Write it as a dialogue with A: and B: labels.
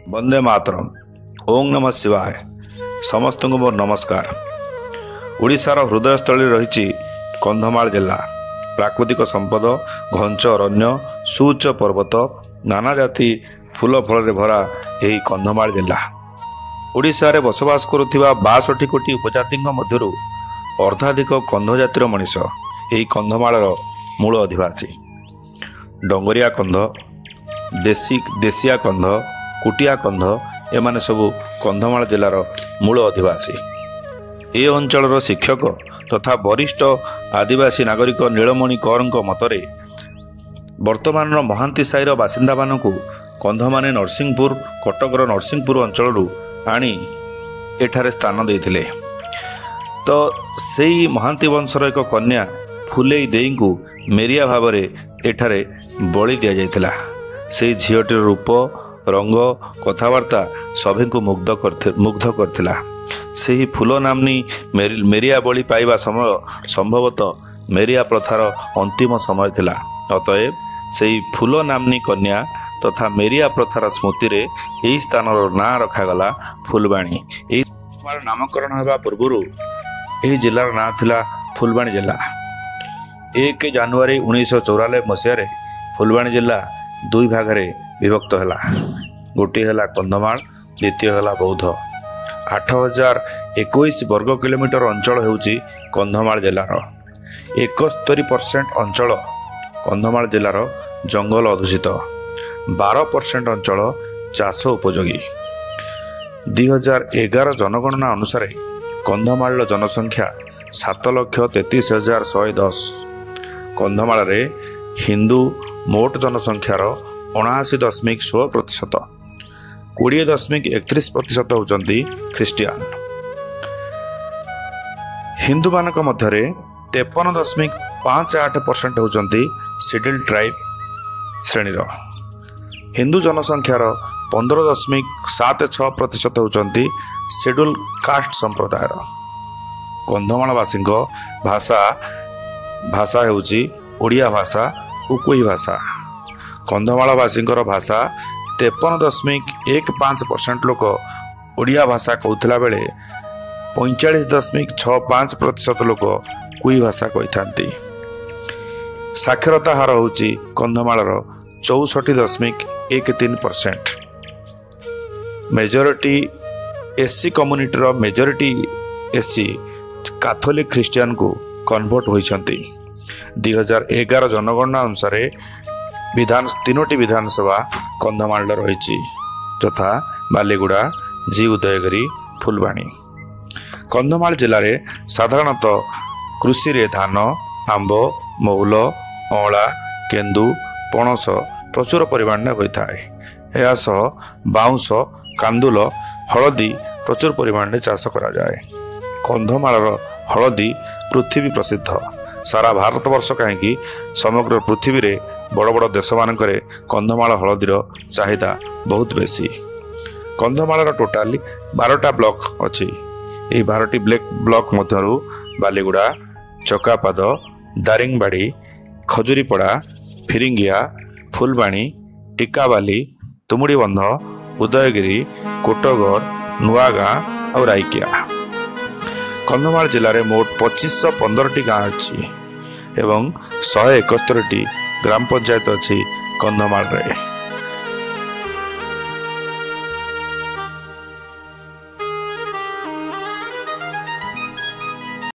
A: वंदे मातरम। ओं नमः शिवाय। समस्त को मोर नमस्कार। ओडिशार हृदयस्थल रही कंधमाल जिला। प्राकृतिक संपद, घंच अरण्य, सुउच्च पर्वत, नाना जाति फूल फल भरा यही कंधमाल जिला ओडिशा रे बसवास करुथिबा 62 कोटी उपजाति मध्यरु अर्धाधिक कंध जातिर मनीष यही कंधमाल मूल अधिवासी। डंगरिया कंध, देशिया कंध, कुटिया कंध एमाने सबू कंधमाल जिलार मूल अधिवासी। ए अंचलर शिक्षक तथा वरिष्ठ आदिवासी नागरिक नीलमणि कौर मतरे वर्तमान महांती साईर बासिंदा मानकु कंधमाने नरसिंहपुर कटकर नरसिंहपुर अंचल आनी एठारे स्थान देइथिले। तो सेई महांती वंशर एक कन्या फुलेई देई को मेरिया भाव एठारे बलि दिया जाइथिला। से झीटर रूप, रंग, कथबार्ता सभी को मुग्ध करथिला। से फूल नामनी मेरिया बलि पाइबा समय संभवतः मेरिया प्रथार अंतिम समय थिला। अतएव से फूल नामनी कन्या तथा मेरिया प्रथार स्मृति रे यही स्थान ना रखागला फुलबाणी। नामकरण होगा पूर्व यही जिलार ना थिला फुलबाणी जिला। 1 जनवरी 1994 मसीह फुलबाणी जिला दुई भाग विभक्त है। गोटे है कंधमाल, द्वितीय है बौद्ध। 8021 वर्ग किलोमीटर अंचल होउची कंधमाल जिलार। 71% अंचल कंधमाल जिलार जंगल अधूषित। 12% अंचल चाष उपयोगी। 2011 जनगणना अनुसार कंधमाल जनसंख्या 7,33,110। कंधमाल रे हिंदू मोट जनसंख्यार 79.16%, 20.31% होचंती ख्रिस्टियान। हिंदू मानक मध्यरे 53.58% होचंती शेड्यूल्ड ट्राइब श्रेणीर। हिंदू जनसंख्यार 15.76% होचंती शेड्यूल कास्ट संप्रदायर। कंधमालवासी भाषा हेउची ओडिया भाषा उकुई भाषा। कंधमालवासी भाषा 53.15% लोक ओडिया भाषा कहूला बेले 45.65% लोक कुई भाषा कही। साक्षरता हार होची कंधमालर 64.13%। मेजोरिटी एससी कम्युनिटीर मेजोरिटी एससी कैथोलिक ख्रिस्टियन को कन्वर्ट होइछंती। 2011 जनगणना अनुसार 3टी विधानसभा कंधमाल रही तथा बालीगुड़ा, जी उदयगिरी, फुलबाणी। कंधमाल जिले में साधारणतः कृषि रे धान, आंब, मौल, अँला, केन्दु, पणस प्रचुर परिमाण में होता है। यह सह बाउंस, कांदुल, हलदी प्रचुर परिमाण में चाष करा जाए। कंधमालर हलदी पृथ्वी प्रसिद्ध। सारा भारत वर्ष कहीं समग्र पृथ्वी रे बड़ बड़ देश मानक कंधमाल हलदीर चाहिदा बहुत बेसी। कंधमालर टोटाल 12टा ब्लॉक अच्छी। ये 12टी ब्लॉक मध्यरु बालीगुड़ा, चकापाद, दारिंगबाड़ी, खजुरीपड़ा, फिरिंगिया, फुलबाणी, टिकाबाली, तुमुड़ीबंध, उदयगिरी, कोटगड़, नुआगाँ और राइकिया। कंधमाल जिले में मोट 2515टी गाँव अच्छी एवं 171टी ग्राम पंचायत अच्छी कंधमाल रे।